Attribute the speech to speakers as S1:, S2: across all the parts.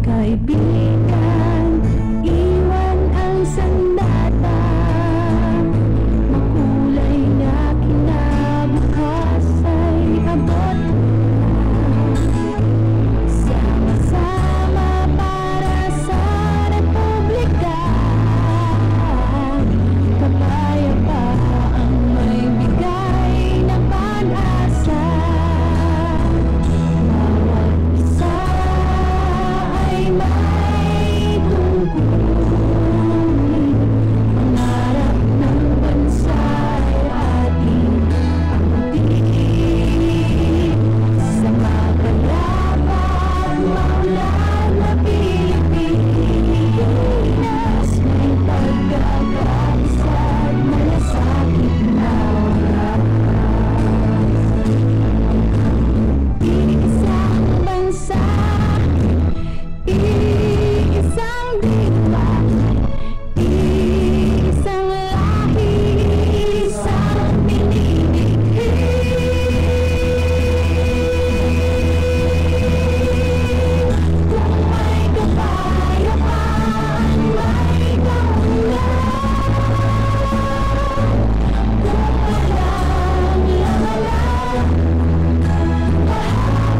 S1: Kaibigan, iwan ang sandata, makulay na kinabukas ay abot na. Sama-sama para sa Republika, kapayapaan may bigay ng pag-asa. Bawat isa ay may tungkulin, pangarap ng bansa ay ating pag-ibig. Sa mapayapang maulan na Pilipinas, may pagkakaisa at malasakit na oras. Iisang bansa, iisang diwa, iisang lahi, isang pinibighi. Kung may kapayapaan, may kaunlaran. Kung walang laman, lahat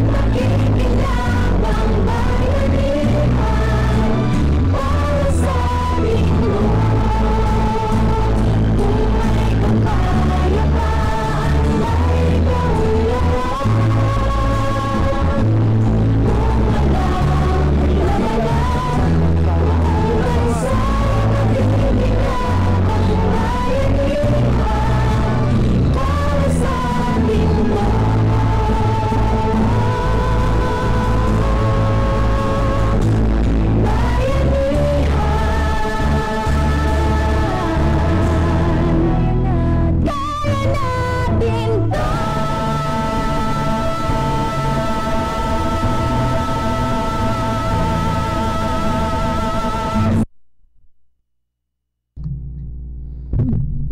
S1: nakikinabang bayanihan para sa ating kung may kapayapaan, may kaunlaran. Kung walang laman, kung sa nakikinabang bayanihan para sa ating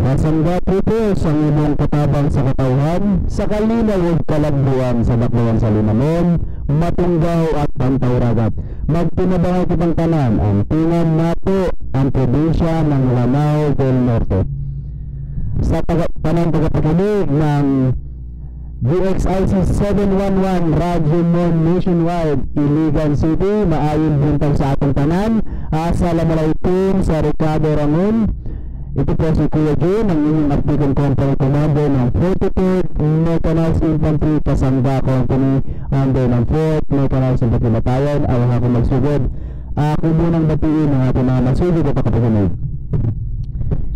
S2: Masangga pupos ang imong katabang sa katawhan, sa kalinaw ug kalagbuan sa dakbayan sa linamon, matunggaw at pantawragat. Magtinabangay kitang tanan ang tingan nato ang probinsya ng Lanao del Norte. Sa tanang tagapakinig ng VXIC 711 Radyo Mon Nationwide, Iligan City, maayong buntag sa atong tanan. Assalamualaikum sa Ricardo Ramon. Ito po si Kuya Jun, ang inyong Artigan Company Commander ng 43rd Mechanized Infantry Pasangga Company under ng 4th Mechanized Infantry Battalion. Ayaw ako magsugod. Ako munang batiin ang ating mga masugod at kapakinig.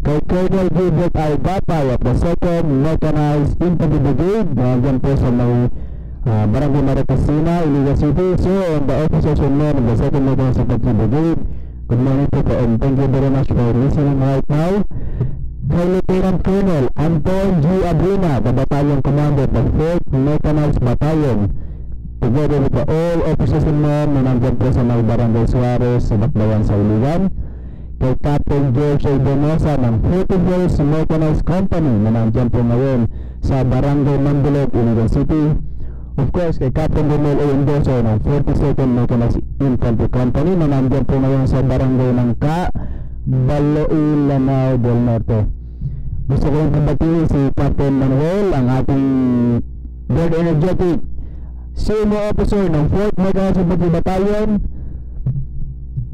S2: Kay Colonel Gilbert I. Gapay of the 2nd Mechanized Infantry Brigade, nandiyan po sa may Barangay Maricasina, Iligan City. So, on the officers and men of the 2nd Mechanized Infantry Brigade, good morning po po, and thank you very much for listening right now. Kay Lieutenant Colonel Anton G. Abrina, the Battalion Commander of the 4th Mechanized Battalion, together with the all officers and men na nandiyan po sa may Barangay Suarez sa Bakbayan sa Iligan. Kay Captain George A. Donosa ng 41st Mechanized Company na nandiyan po ngayon sa Barangay Mandulog, Iligan City. Of course, kay Captain Romel A. Endoso ng 42nd Mechanized Infantry Company na nandiyan po ngayon sa Barangay ng Baloil, Lanao del Norte. Gusto ko yung pabatiin si Captain Manuel, ang ating Very Energetic Senior Officer ng 4th Mechanized Infantry Battalion,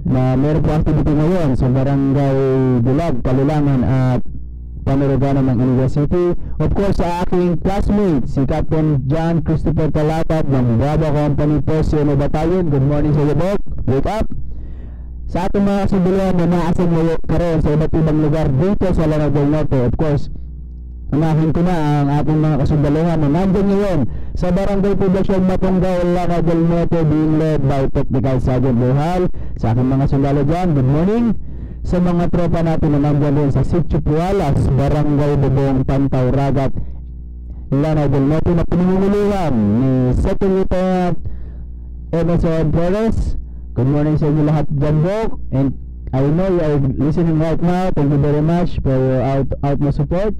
S2: na meron po activity ngayon sa Barangay Bulag, Kalulangan at Panurugana ng Iligan City. Of course, sa aking classmate, si Captain John Christopher Talatad ng Bravo Company 1st Senior Battalion. Good morning sa iyo, Bok. Wake up! Sa ating mga sibilihan na naasang ngayon karoon sa iba't ibang lugar dito sa Lanao del Norte. Of course, unahin ko na ang ating mga kasundaluhan na nandyan ngayon sa Barangay Poblacion Matunggaw, Lanao del Norte, being led by Technical Sergeant Bohal. Sa aking mga sundalo dyan, good morning. Sa mga tropa natin na nandyan din sa Sitio Pualas, Barangay Bubong, Pantawragat, Lanao del Norte, na pinangunguluhan ni Secretary Emerson Perez. Good morning sa inyo lahat dyan, Bok. And I know you are listening right now. Thank you very much for your utmost support.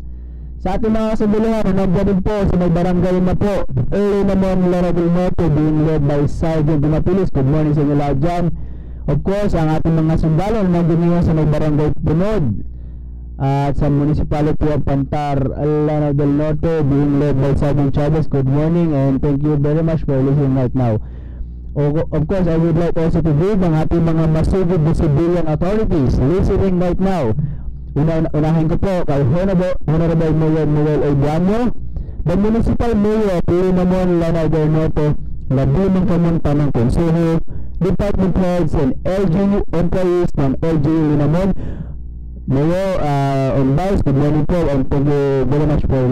S2: Sa ating mga kasabuluhan na nandiyan din po sa may barangay na po, early naman Lanao del Norte, being led by Sergeant Dumapilis. Good morning sa inyo lahat dyan. Of course, ang ating mga sundalo na nandiyan sa may barangay Punod at sa Municipality of Pantar, Lanao del Norte, being led by Sergeant Chavez. Good morning and thank you very much for listening right now. Of course, I would like also to greet ang ating mga masugid na civilian authorities listening right now. Unahin ko po kay Honorable Mayor Noel Obiano, the Municipal Mayor of Linamon, Lanao del Norte, labing kamunta ng Konseho, Department Heads and LGU employees ng LGU Linamon. Mayor on Vice, good morning po and thank you very much for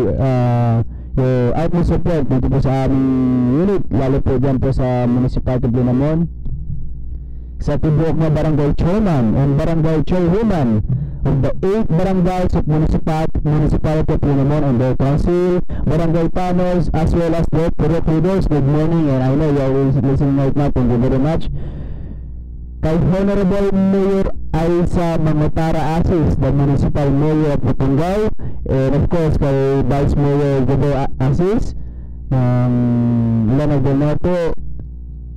S2: your utmost support dito po sa aming unit, lalo po dyan po sa Municipality of Linamon, sa tibuok na barangay chairman and barangay chairwoman of the 8 barangays of Municipality of Linamon and their council, barangay panels, as well as their purok leaders. Good morning, and I know you are listening right now. Thank you very much. Kay Honorable Mayor Aisa Mangotara Asis, the Municipal Mayor of Matungao, and of course kay Vice Mayor Jodo Asis ng Lanao del Norte,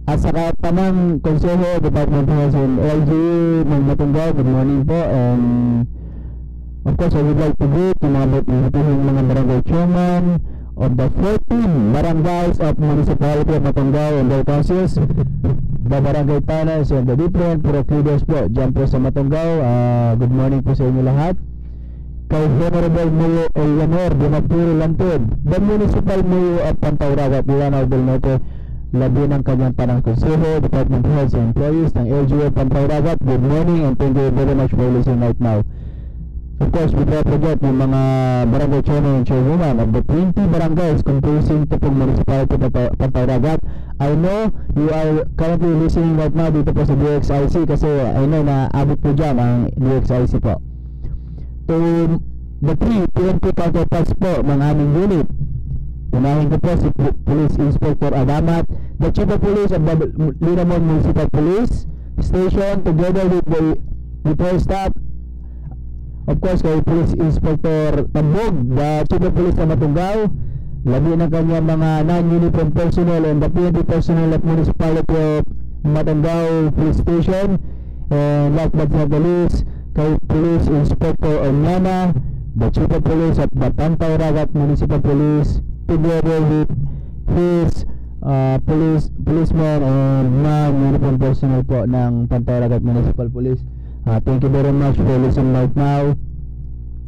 S2: at saka tamang Konseho, Department Heads and LGU ng Matungao. Good morning po, and of course I would like to greet yung mga barangay chairman of the 14 barangays of Municipality of Matungao and their councils, the barangay panels and the different purok leaders po dyan po sa Matungao. Good morning po sa inyo lahat. Kay Honorable Mayor Eleanor Dimapuro Lantod, the Municipal Mayor of Pantauragat, Lanao del Norte, labi ng kanyang tanang Konseho, Department Heads and employees ng LGU Pantauragat. Good morning and thank you very much for listening right now. Of course, we don't forget yung mga barangay chairman and chairwoman of the 20 barangays composing to pong Municipality of Pantauragat. I know you are currently listening right now dito po sa DXIC kasi I know na abot po dyan ang DXIC po. To the 3 PNP counterparts po ng aming unit, unahin ko po si Police Inspector Adamat, the Chief of Police of the Linamon Municipal Police Station, together with the repair staff. Of course, kay Police Inspector Tambog, the Chief of Police ng Matungao, labi ng kanyang mga non-uniform personnel and the PNP personnel of Municipality of Matungao Police Station, and last but not the least, kay Police Inspector Onyana, the Chief of Police of the Pantauragat Municipal Police, together with his policemen and non-uniform personnel po ng Pantauragat Municipal Police. Thank you very much for listening right now,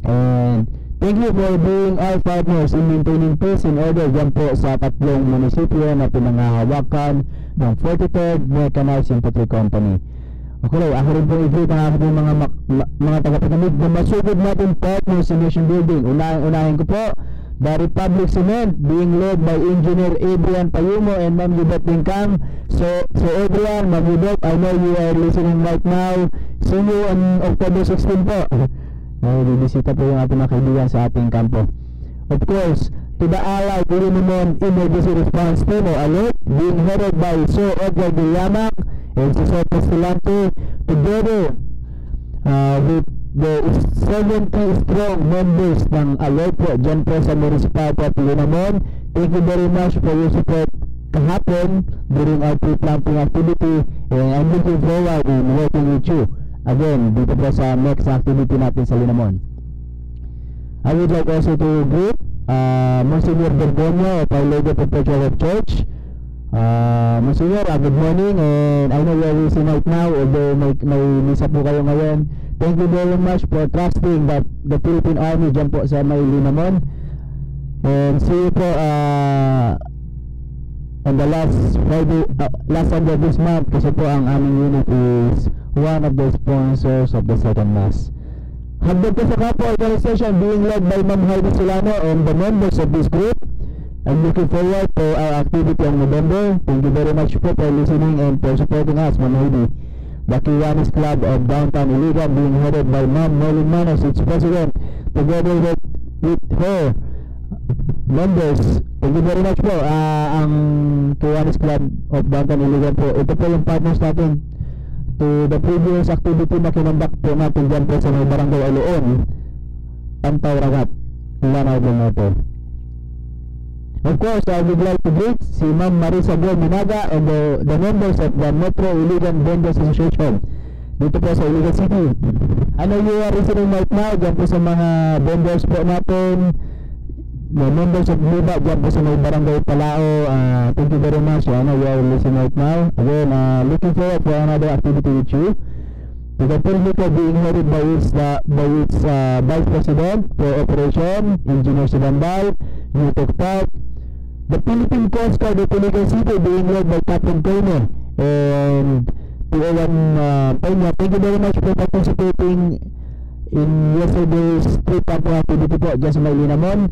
S2: and thank you for being our partners in maintaining peace and order dyan po sa tatlong munisipyo na pinangahawakan ng 43rd Mechanized Infantry Company. Okay, ako rin po i-greet ang aking mga tagapatamig na masugod natin partners in nation building. Unahin ko po the Republic Cement, being led by Engineer Adrian Payumo and Ma'am Yubet Dingkang. So Adrian, Ma'am Yubet, I know you are listening right now. See you on October 16 po. Bibisita po yung ating mga kaibigan sa ating kampo. Of course, to the Allied Linamon Emergency Response Team o ALERT, being headed by Sir Edgar Villamak and Sir Pestilante, together with the 70 strong members ng ALERT po dyan po sa Municipality of Linamon. Thank you very much for your support kahapon during our pre-planting activity, and I'm looking forward in working with you again dito po sa next activity natin sa Linamon. I would like also to greet Monsignor Bergoño of Our Lady Perpetual Church. Monsignor, good morning, and I know you are listening right now, although may misa po kayo ngayon. Thank you very much for trusting that the Philippine Army dyan po sa may Linamon, and see you po on the last Friday, last Sunday of this month, kasi po ang aming unit is one of the sponsors of the second mass. Hagdag po sa Kapo Organization, being led by Ma'am Heidi Solano and the members of this group. I'm looking forward for our activity on November. Thank you very much po for listening and for supporting us, Ma'am Heidi. The Kiwanis Club of Downtown Iligan, being headed by Ma'am Molin Manos, its president, together with her members. Thank you very much po. Ang Kiwanis Club of Downtown Iligan po, ito po yung partners natin to the previous activity na kinonduct po natin dyan po sa may barangay Aloon, Pantauragat, Lanao del Norte. Of course, I would like to greet si Ma'am Marisa Gol Minaga and the members of the Metro Iligan Vendors Association dito po sa Iligan City. Ano you are listening right now, dyan po sa mga vendors po natin, the members of MIBA dyan po sa may barangay Palao. Thank you very much. Ano you are listening right now. Again, looking forward for another activity with you. The Republic being headed by its Vice President for Operation, Engineer Sibambal, Yutok Park. The Philippine Coast Guard of Iligan City being led by Captain Coyne and PO1 Peña. Thank you very much for participating in yesterday's street patrol activity po dyan sa may Linamon.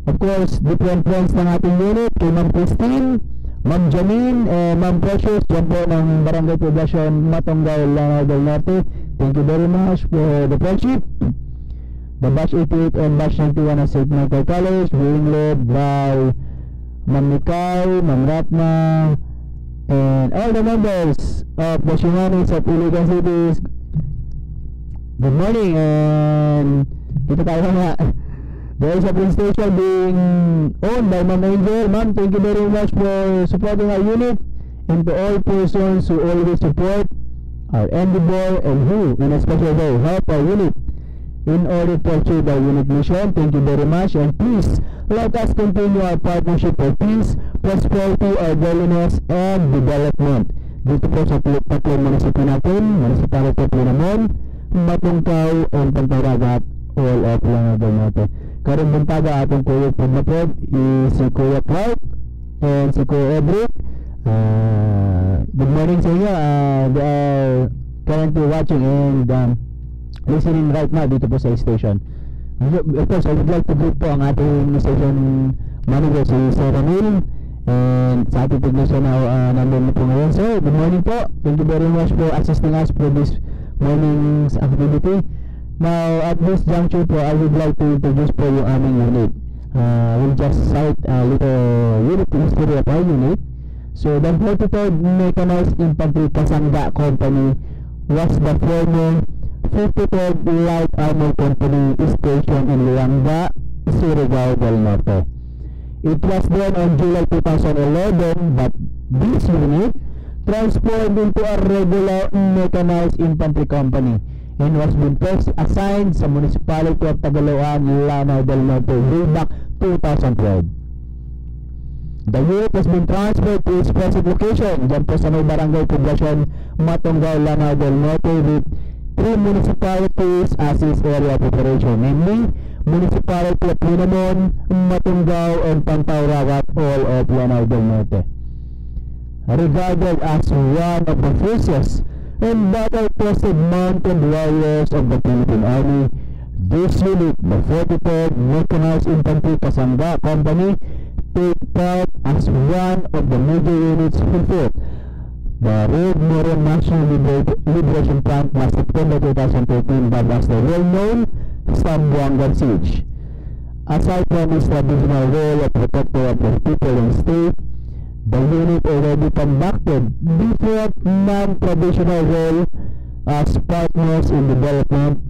S2: Of course, different friends ng ating unit, kay Ma'am Christine, Ma'am Janine, Ma'am Precious, dyan po ng Barangay Poblacion Matonggaw, Lanao del Norte. Thank you very much for the friendship. The Batch 88 and Batch 91 of St. Michael College being led by Ma'am Mikay, Ma'am Ratna, and all the members of the Shinganis of Iligan City. Good morning, and dito tayo nga. There is a police station being owned by Ma'am Angel. Ma'am, thank you very much for supporting our unit, and to all persons who always support our endeavor and who, in a special way, help our unit in order to achieve our unit mission. Thank you very much, and please let us continue our partnership for peace, prosperity, orderliness, and development dito po sa tatlong munisipyo natin, Municipality of Linamon, Matungkaw, and Pantaragat, all of Lanao del Norte. Karong buntaga atong kuya Pudmapod is si Kuya Clark and si Kuya Edric. Good morning sa inyo. They are currently watching and listening right now dito po sa station. Of course, I would like to greet po ang ating station manager si Sir Ramil, and sa ating technician na nandun po ngayon. So, good morning po. Thank you very much for assisting us for this morning's activity. Now, at this juncture po, I would like to introduce po yung aming unit. We'll just cite a little unit history of our unit. So, the 43rd Mechanized Infantry Kasangga Company was the former 53rd Light Armor Company station in Lianga, Surigao del Norte. It was then on July 2011 that this unit transformed into a regular mechanized infantry company and was been first assigned sa Municipality of Tagaloan, Lanao del Norte way back 2012. The unit has been transferred to its present location dyan po sa may Barangay Poblacion Matonggaw, Lanao del Norte, with 3 municipalities as its area of operation, namely Municipality of Linamon, Matunggaw, and Pantauragat, all of Lanao del Norte. Regarded as one of the fiercest and battle-tested mounted warriors of the Philippine Army, this unit, the 43rd Mechanized Infantry Kasangga Company, take part as one of the major units who fought the Red Moron National Liberation Front last September 2013 that was the well-known Zamboanga Siege. Aside from its traditional role of protector of the people and state, the unit already conducted different non-traditional role as partners in development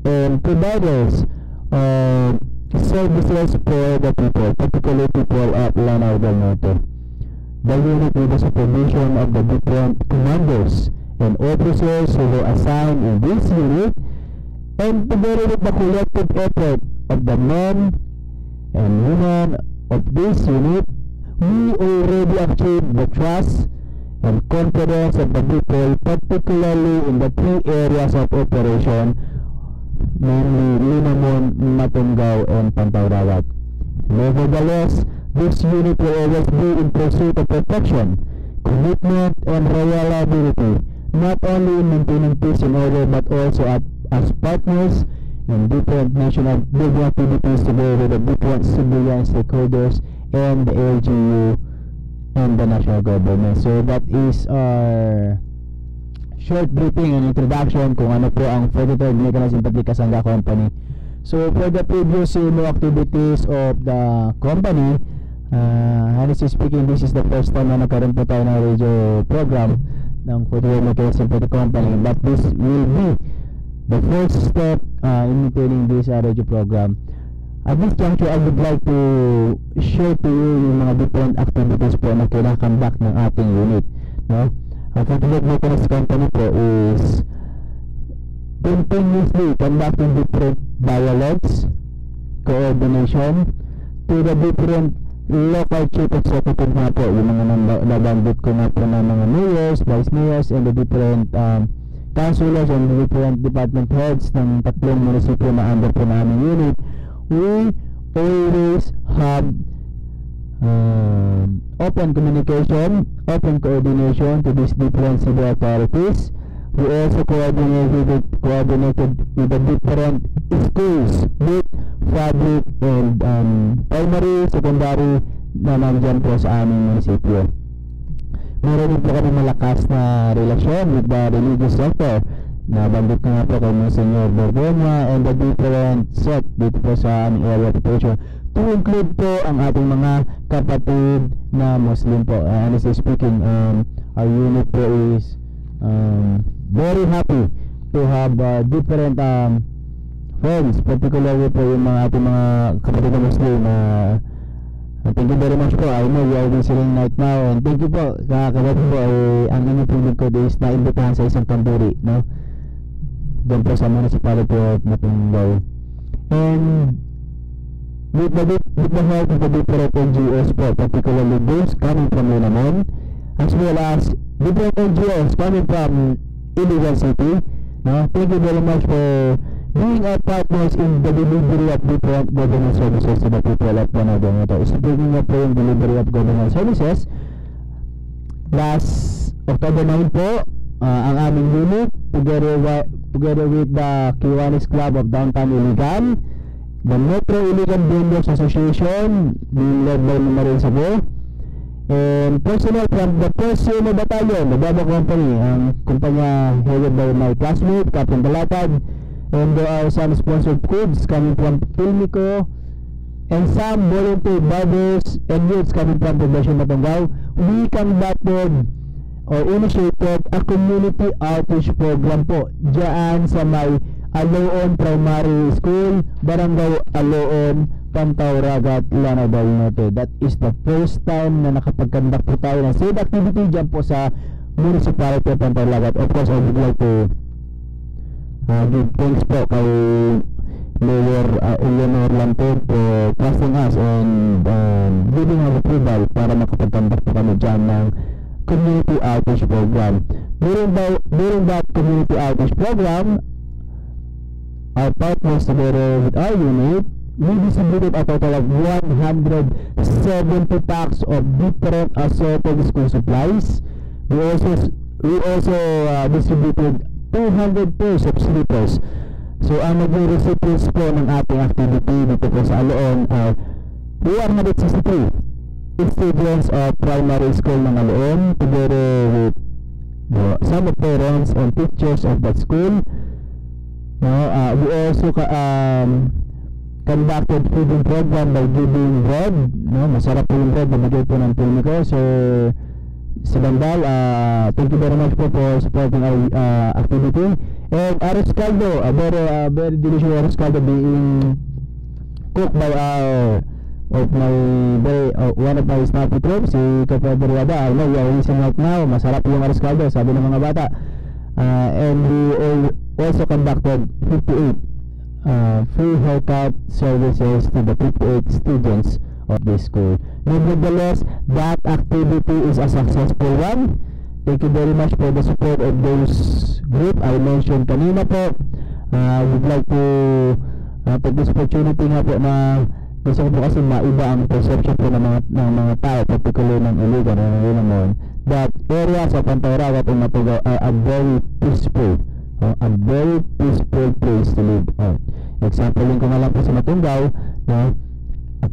S2: and providers of services for the people, particularly people of Lanao del Norte. The unit with the supervision of the different commanders and officers who were assigned in this unit, and together with the collective effort of the men and women of this unit, we already achieved the trust and confidence of the people, particularly in the 3 areas of operation, namely Linamon, Matunggaw, and Pantauragat. Nevertheless, this unit will always be in pursuit of protection, commitment, and reliability, not only in maintaining peace and order, but also as partners in different national building activities together with the different civilian stakeholders and the LGU and the national government. So that is our short briefing and introduction kung ano po ang 43rd Mechanized Infantry Kasangga Company. So for the previous activities of the company, honestly speaking, this is the first time na nagkaroon po tayo ng radio program ng 43rd Mechanized Infantry Company, but this will be the first step in maintaining this radio program. At this juncture, I would like to share to you yung mga different activities po na kinakonduct ng ating unit, no? Ang Catholic Maintenance Company po is continuously conducting different dialogues, coordination to the different local chief executive nga po, yung mga nabanggit ko nga po na mga mayors, vice mayors, and the different councilors and the different department heads ng tatlong munisipyo na under po na aming unit. We always have open communication, open coordination to these different civil authorities. We also coordinated with the different schools, both public and primary, secondary na nandyan po sa aming munisipyo. Meron din po kami malakas na relasyon with the religious sector. Nabanggit ko nga po kay Monsignor Borgonia and the different sect dito po sa aming area of operation, to include po ang ating mga kapatid na Muslim po. Honestly speaking, our unit po is very happy to have different friends, particularly po yung mga ating mga kapatid na Muslim. Thank you very much po. I know you are listening right now, and thank you po. Kakagad po ang inyong pulog ko is naimbitahan sa isang kanduri, no? Doon po sa municipality of Matunggaw. And with the help of the different NGOs po, particularly those coming from Linamon, as well as different NGOs coming from Iligan City, no? Thank you very much for being our partners in the delivery of different government services to the people of Panagong. Ito, speaking of po yung delivery of government services, last October 9 po, ang aming unit, together with the Kiwanis Club of Downtown Iligan, the Metro Iligan Vendors Association, being led by Marin Sabo, and personnel from the 1st Sino Battalion, the Baba Company, ang kumpanya headed by my classmate, Captain Balatad. And there are some sponsored foods coming from Filmico, and some volunteer barbers and youths coming from Poblacion Matunggaw. We conducted or initiated a community outreach program po dyan sa may Aloon Primary School, Barangay Aloon, Pantauragat, Lanao del Norte. That is the first time na nakapag-conduct po tayo ng said activity dyan po sa municipality of Pantauragat. Of course, I would like to give thanks po kay Mayor Eleanor Lante for trusting us and giving us approval para makapag-conduct po kami dyan ng community outreach program. During that community outreach program, our partners together with our unit, we distributed a total of 170 packs of different assorted school supplies. We also distributed 200 pairs of slippers. So ang naging recipients po ng ating activity dito po sa Aloon ay 163 students of primary school ng Aloon, together with some of parents and teachers of that school. We also conducted feeding program by giving bread. Masarap po yung bread na bigay po ng Filmico. So si Bandal, thank you very much po for supporting our activity. And arroz caldo, a very delicious arroz caldo being cooked by one of my snappy troops, si Kapatid Wada. I know you are listening right now. Masarap yung arroz caldo, sabi ng mga bata. And we also conducted 58 free haircut services to the 58 students of this school. Nevertheless, that activity is a successful one. Thank you very much for the support of those group I mentioned kanina po. Would like to take this opportunity nga po na gusto ko po kasi maiba ang perception po ng mga tao, particularly ng Iligan and Linamon, that areas of Pantauragat and Matunggaw are a very peaceful place to live on. Example ko nga lang po sa Matunggaw na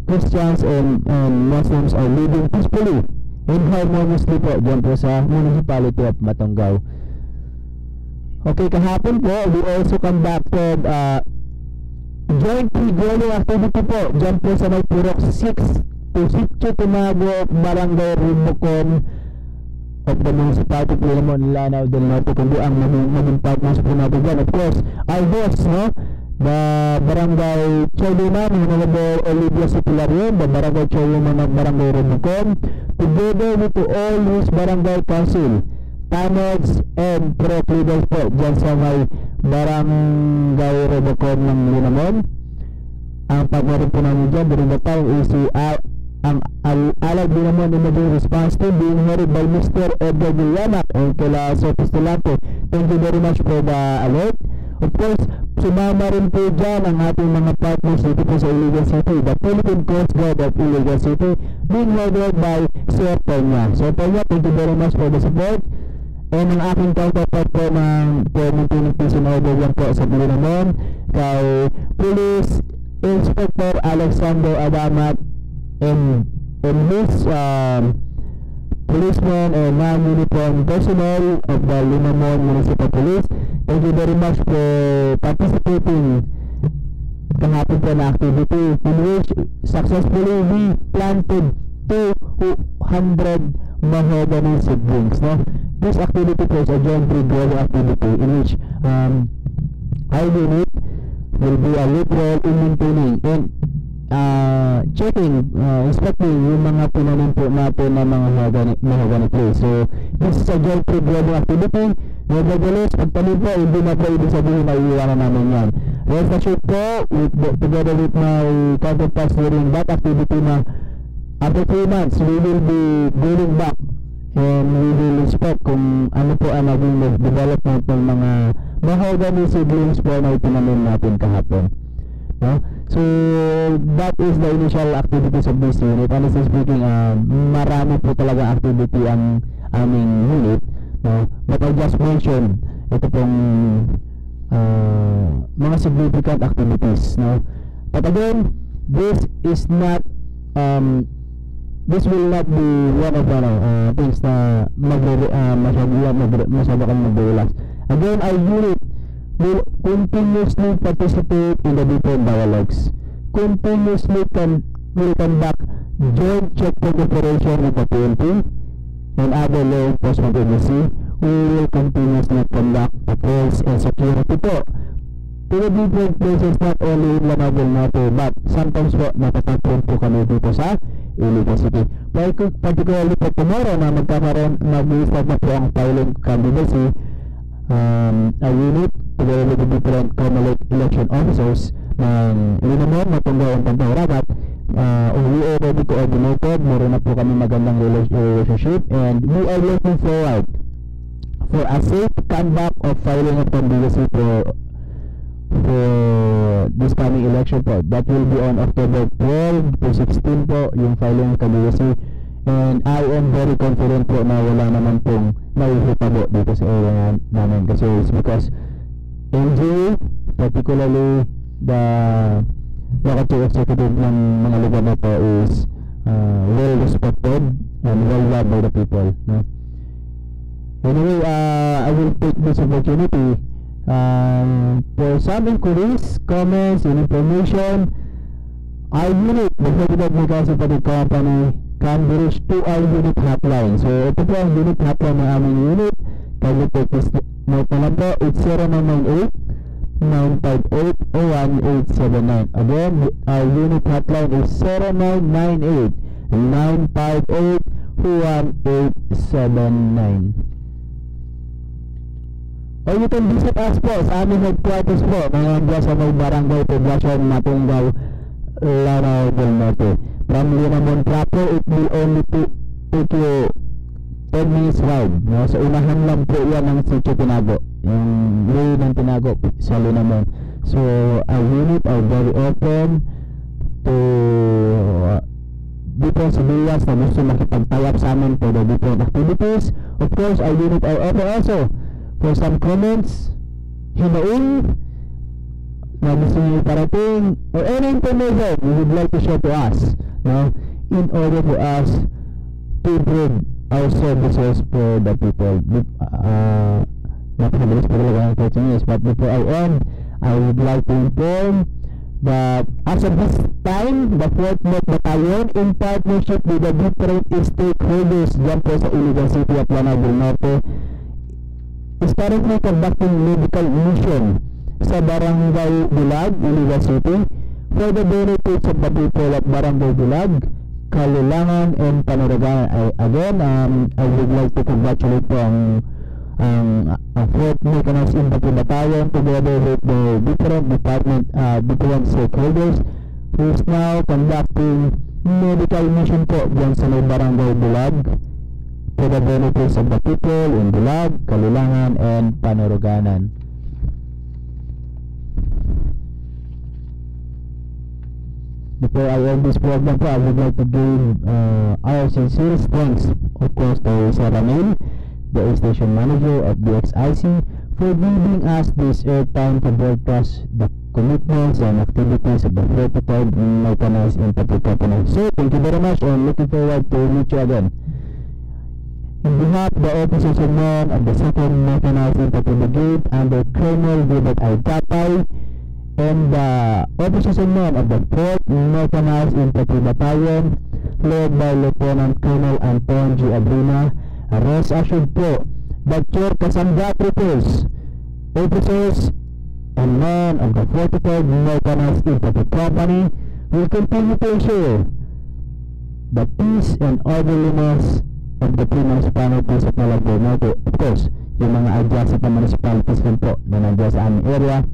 S2: Christians and Muslims are living peacefully and harmoniously po dyan po sa municipality of Matunggaw. Okay, kahapon po we also conducted joint pre-grilling activity po dyan po sa may Purok 6 to Sitio Tumago, Barangay Rimbocon of the municipality of Linamon, Lanao del Norte, kundi ang maging partners po natin dyan. Of course, our hosts, the Barangay Chairwoman, Honorable Olivia Sipilarion, the Barangay Chairwoman of Barangay Robocon, together with all his Barangay Council, Tanex, and Prep leaders po dyan sa may Barangay Robocon ng Linamon. Ang partner po namin dyan during the time is si ang Allied Linamon Emergency Response Team being headed by Mr. Edgar Villanak and kila Sophie Stilante. Thank you very much for the alert. Of course, sumama rin po dyan ang ating mga partners dito po sa Iligan City, the Philippine Coast Guard of Iligan City, being headed by Sir Peña. Sir Peña, thank you very much for the support. And ang aking counterpart po ng maintaining peace and order yan po sa Linamon, kay Police Inspector Alexander Adamat and his policemen and non-uniform personnel of the Linamon Municipal Police. Thank you very much for participating kahapon po na activity in which successfully we planted 200 mahogany seedlings. No? This activity is a joint brigade activity in which our unit will be a lead role in maintaining and checking, inspecting yung mga tinanim po natin na mga mahogany trees. So, this is a joint brigade activity. Nevertheless, pagtanim po, hindi na po ibig sabihin na iiwanan namin yan. Rest assured po, together with my counterparts during that activity na after 3 months, we will be going back and we will inspect kung ano po ang naging development ng mga mahogany seedlings po na itinanim natin kahapon. No? So, that is the initial activities of this unit. Honestly speaking, marami po talaga activity ang aming unit. No? But I just mentioned ito pong mga significant activities. No? But again, this is not this will not be one of things na masyado kang mag-relax. Again, our unit will continuously participate in the different dialogues, continuously will conduct joint checkpoint operation with the PNP and other law enforcement agency. We will continuously conduct patrols and security po to the different places, not only in Lanao del Norte, but sometimes po natatagpuan po kami dito sa Iligan City. Particularly po tomorrow na mag-start na po ang filing candidacy, a unit together with the different Comelec election officers ng Linamon, Matunggaw at Pantawragat. We already coordinated, meron na po kami magandang relationship, and we are looking forward for a safe conduct of filing of candidacy for this coming election po. That will be on October 12 to 16 po yung filing of candidacy, and I am very confident po na wala naman pong mahihitabo dito sa area namin, kasi it's because NGA, particularly the local chief executive ng mga lugar na po, is well respected and well loved by the people. No? Anyway, I will take this opportunity for some inquiries, comments, and information. Our unit, the President Municipal Company, can be reached to our unit hotline. So, ito po ang unit hotline ng aming unit. Can you take this note na lang po? It's 0998-958-01879. Again, our unit hotline is 0998-958-01879. Or you can visit us po sa aming headquarters po ngayon dyan sa may Barangay Poblacion, Matunggaw, Lanao del Norte. From Linamon proper, it will only take you 10 minutes ride. No? So unahan lang po yan ng Sitio Tinago, yung way ng Tinago sa Linamon. So our unit are very open to different civilians na gusto makipag-tie up sa amin for the different activities. Of course, our unit are open also for some comments, hinaing na gusto nyo iparating, or any information you would like to share to us, no? In order for us to improve our services for the people. Napakabilis po talaga ang 13 years, but before I end, I would like to inform that as of this time, the 4th Met Battalion, in partnership with the different stakeholders dyan po sa Iligan City at Lanao del Norte, is currently conducting medical mission sa Barangay Bulag, Iligan City, for the benefits of the people of Barangay Bulag, Kalilangan, and Panuragan. Again, I would like to congratulate po ang 4th Mechanized Infantry Battalion together with the different stakeholders who is now conducting medical mission po dyan sa may Barangay Bulag for the benefits of the people in Bulag, Kalilangan, and Panuragan. Before I end this program po, I would like to give our sincere thanks, of course, to Sir Ramil, the station manager of the XIC, for giving us this airtime to broadcast the commitments and activities of the 43rd Mechanized Infantry Company. So, thank you very much and looking forward to meet you again. In behalf of the officers and men of the 2nd Mechanized Infantry Brigade under Colonel Gilbert I. Tapay, and the officers and men of the 4th Mechanized Infantry Battalion led by Lieutenant Colonel Anton G. Abrina, rest assured po that your Kasangga troopers, officers and men of the 43rd Mechanized Infantry Company will continue to ensure the peace and orderliness of the municipalities of Malabo Norte. Of course, yung mga adjacent na municipalities rin po na nandiyan sa aming area,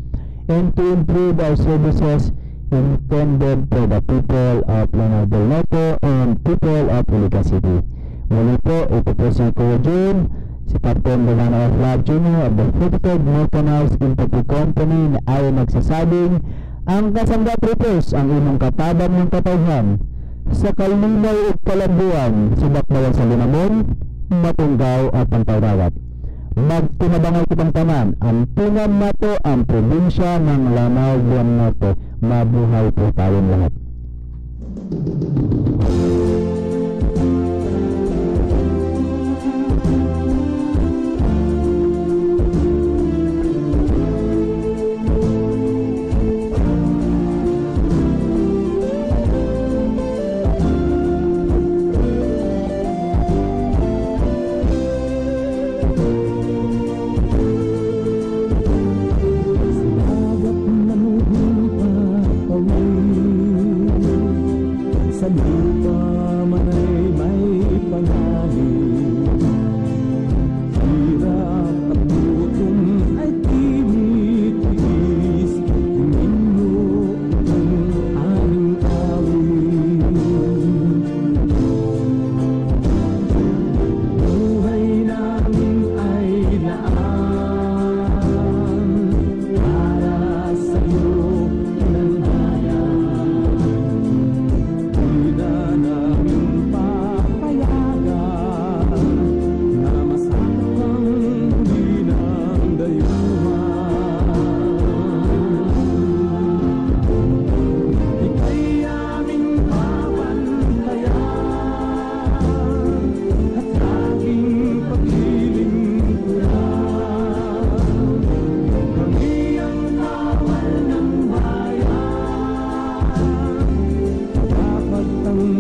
S2: and to improve our services intended for the people of Lanao del Norte and people of Iligan City. Muli po, ito po si Kuya June, si Captain Delano F. Lab Jr. of the 43rd Mechanized Infantry Company na ay nagsasabing ang Kasangga troopers ang inyong katabang ng katawhan sa kalinaw at kalambuan sa Bakbayan sa Linamon, Matunggaw at Pantawrawat. Magtinabangay kitang tanan, ang tungan nato ang probinsya ng Lanao del Norte. Mabuhay po tayong lahat.
S3: Sa lupa man ay may pangalim, hirap at gutom ay tinitiis, tingin mo ang aming awit. Buhay namin ay laan para sa'yo ng bayan. Ang